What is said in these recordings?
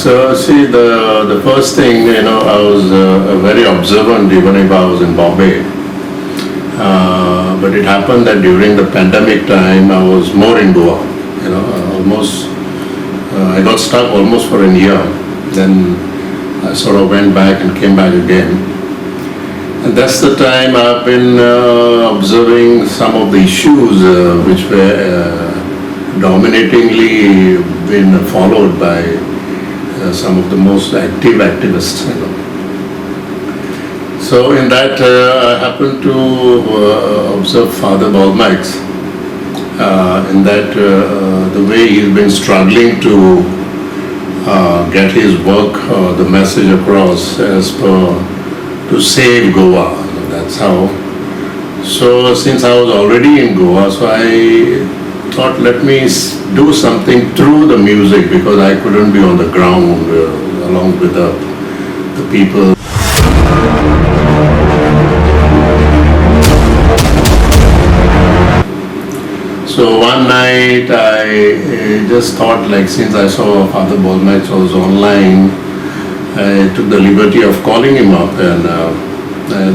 So see, the first thing, I was very observant even if I was in Bombay. But it happened that during the pandemic time, I was more in Goa. Almost, I got stuck almost for a year. Then I sort of went back and came back again. And that's the time I've been observing some of the issues which were dominatingly been followed by some of the most active activists. So in that I happened to observe Father Balmax in that the way he's been struggling to get his work, the message across as per to save Goa. That's how. So since I was already in Goa, so I thought let me do something through the music because I couldn't be on the ground along with the people. So one night I just thought, like, since I saw Father Balmax was online, I took the liberty of calling him up and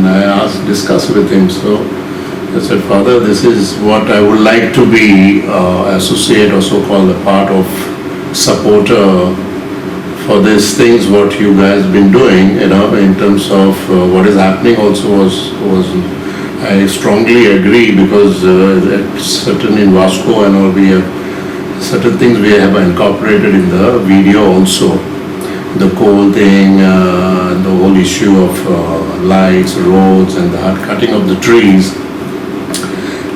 I discussed with him. So I said, Father, this is what I would like to be associate or so-called a part of supporter for these things what you guys been doing, in terms of what is happening also was I strongly agree because certain in Vasco and all we have certain things we have incorporated in the video also. The coal thing, the whole issue of lights, roads and the hard cutting of the trees,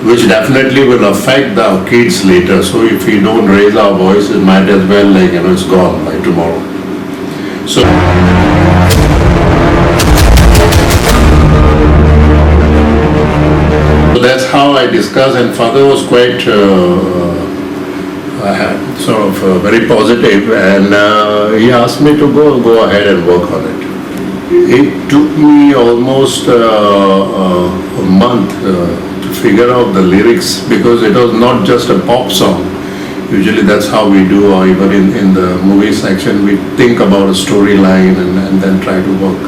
which definitely will affect the kids later. So if we don't raise our voice, it might as well it's gone by tomorrow. So that's how I discussed, and Father was quite very positive, and he asked me to go ahead and work on it. It took me almost a month to figure out the lyrics because it was not just a pop song. Usually that's how we do, or even in the movie section we think about a storyline and then try to work.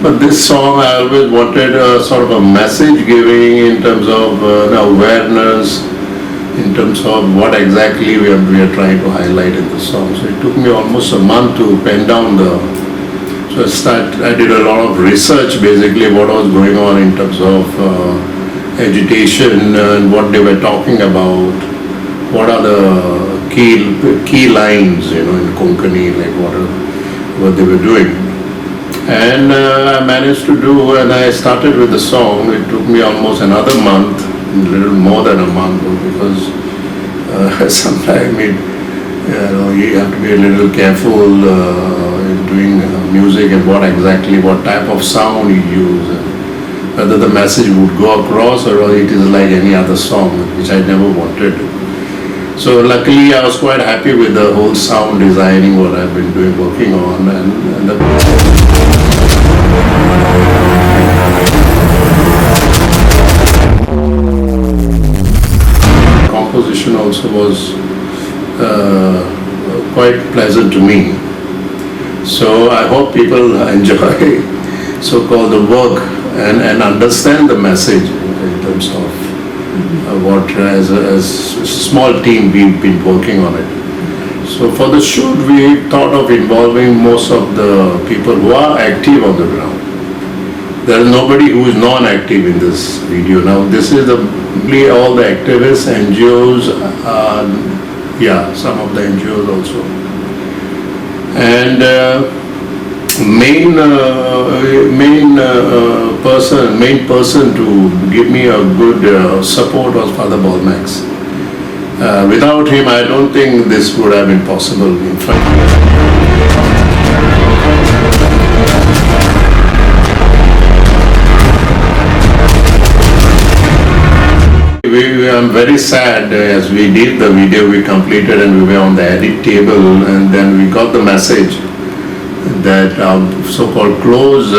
But this song I always wanted a sort of a message giving in terms of awareness, in terms of what exactly we are trying to highlight in the song. So it took me almost a month to pen down I did a lot of research basically what was going on in terms of agitation and what they were talking about, what are the key lines, in Konkani, like what they were doing. And I managed to do, and I started with the song. It took me almost another month, a little more than a month, because sometimes you have to be a little careful in doing music and what type of sound you use, and whether the message would go across or it is like any other song, which I never wanted. So luckily I was quite happy with the whole sound designing what I've been working on, and the composition also was quite pleasant to me. So I hope people enjoy so-called the work and understand the message in terms of what as a small team we've been working on it. So for the shoot we thought of involving most of the people who are active on the ground. There is nobody who is non-active in this video. Now this is only all the activists, NGOs, some of the NGOs also. And main person to give me a good support was Father Balmax. Without him, I don't think this would have been possible. In fact, I'm very sad as we did the video, we completed and we were on the edit table, and then we got the message that our so-called close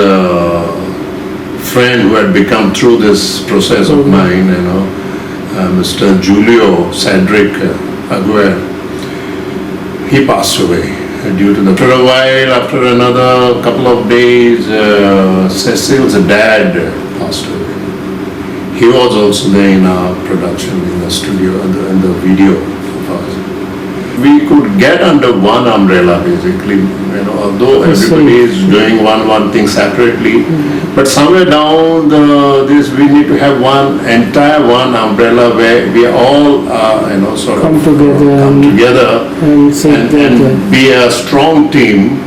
friend who had become through this process of mine, Mr. Julio Cedric Aguirre, he passed away. due to the... After a while, after another couple of days, Cecil's dad passed away. He was also there in our production, in the studio, in the video of ours. We could get under one umbrella basically, although everybody is doing one thing separately, but somewhere down this we need to have one umbrella where we all sort of come together and be a strong team,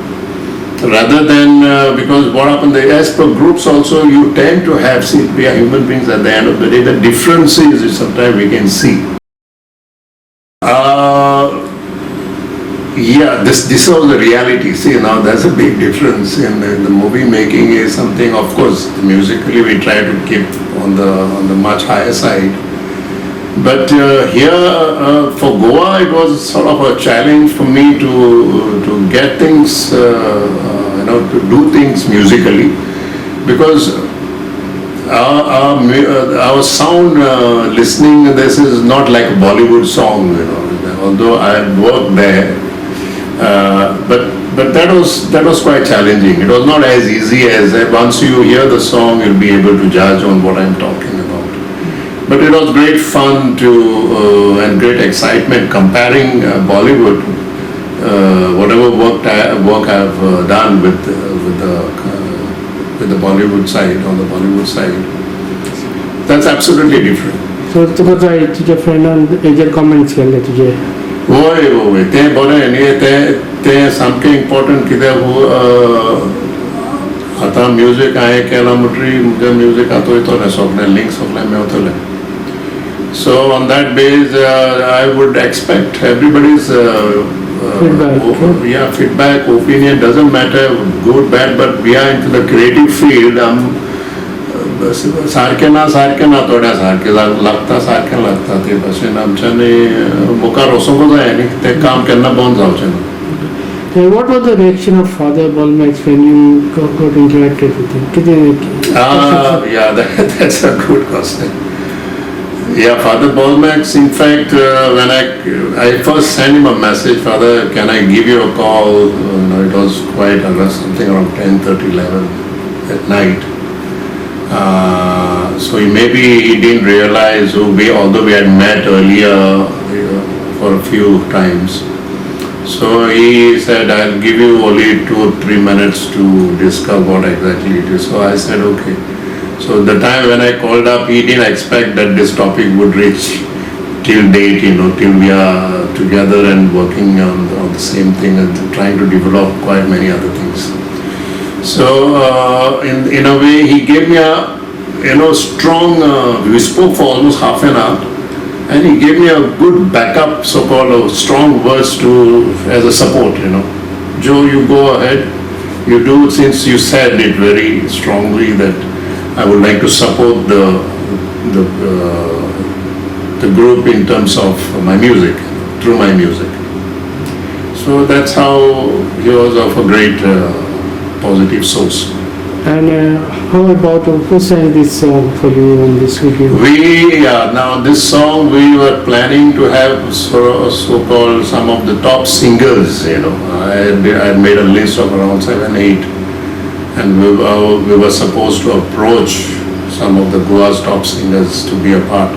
rather than because what happened, as per groups also you tend to have, we are human beings at the end of the day, the differences is sometimes we can see. Yeah, this was the reality. See, now there's a big difference in the movie making is something, of course, musically we try to keep on the much higher side. But here for Goa, it was sort of a challenge for me to get things, to do things musically, because our sound listening, this is not like a Bollywood song, although I had worked there. But that was quite challenging. It was not as easy as once you hear the song, you'll be able to judge on what I'm talking about. But it was great fun and great excitement comparing Bollywood, whatever work I've done with the Bollywood side, on the Bollywood side. That's absolutely different. So तुझ्या फ्रेंडान हेजेर comments केले तुझे? वय तें बरें न्ही, तें सामकें इम्पोर्टंट, कित्याक आतां म्युजीक हांवें केलां म्हणटरी म्हजें म्युजीक आतां वयतलें, सगळें लिंक सगळें मेवतलें. So on that base, I would expect everybody's feedback, opinion, doesn't matter, good, bad, but we are into the creative field. सारकें ना थोड्या सारकें लागता ते भाशेन आमच्यानी मुखार वचोंक जाय न्ही, तें काम केन्ना बंद जावचें ना. What was the reaction of Father Bolmax when you got interacted with him? Yeah, that's a good question. Yeah, Father Bolmax, in fact, when I first sent him a message, Father, can I give you a call? It was quite something around 10:30, 11 at night. So maybe he didn't realize, although we had met earlier for a few times. So he said, I'll give you only 2 or 3 minutes to discuss what exactly it is. So I said, okay. So the time when I called up, he didn't expect that this topic would reach till date, till we are together and working on the same thing and trying to develop quite many other things. So in a way, he gave me a strong, we spoke for almost half an hour, and he gave me a good backup, so-called strong words as a support, Joe, you go ahead, you do, since you said it very strongly that I would like to support the group in terms of my music, through my music. So that's how he was of a great positive source. And how about who sang this song for you in this video? Now this song we were planning to have so-called some of the top singers, I had made a list of around 7, 8, and we were supposed to approach some of the Goa's top singers to be a part.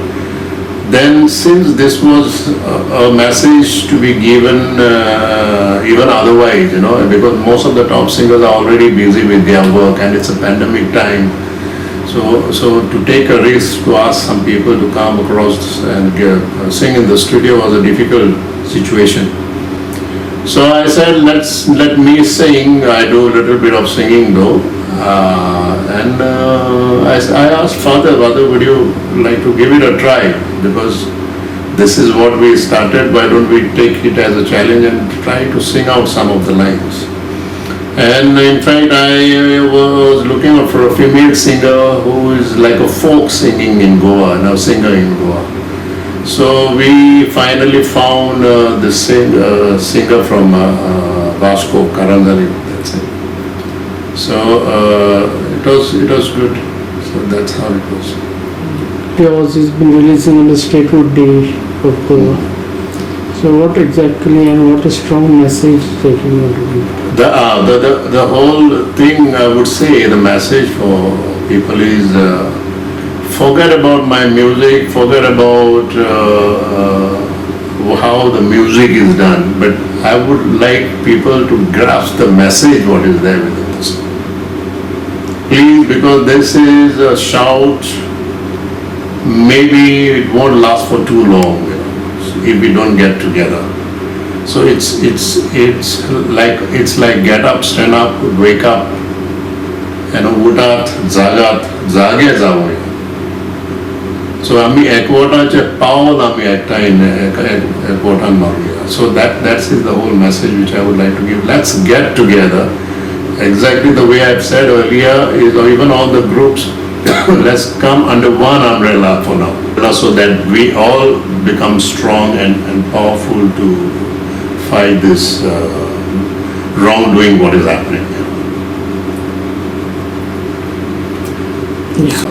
Then since this was a message to be given even otherwise, because most of the top singers are already busy with their work and it's a pandemic time. So to take a risk to ask some people to come across and sing in the studio was a difficult situation. So I said, let me sing. I do a little bit of singing though. And I asked Father, would you like to give it a try? Because this is what we started, why don't we take it as a challenge and try to sing out some of the lines? And in fact, I was looking out for a female singer who is like a folk singing in Goa, now singer in Goa. So we finally found the singer from Vasco, Karandali, that's it. So it was good. So that's how it was. He's been releasing on the Statehood Day of Goa. So what exactly and what a strong message that you want to give? The whole thing, I would say, the message for people is forget about my music, forget about how the music is done, but I would like people to grasp the message what is there within this. Please, because this is a shout, maybe it won't last for too long, you know, if we don't get together. So it's like get up, stand up, wake up, you know, UTTHAT ZAGAT, zage जाऊया. So आम्ही एकवटाचे पावल आम्ही एकटाईन एकवटान मारूया. So that is the whole message which I would like to give. Let's get together. Exactly the way I've said earlier is, or even all the groups, let's come under one umbrella for now, so that we all become strong and powerful to fight this wrongdoing what is happening. Yeah.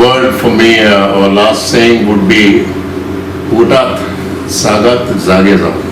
Word for me or last saying would be UTTHAT ZAGAT zage जाऊया.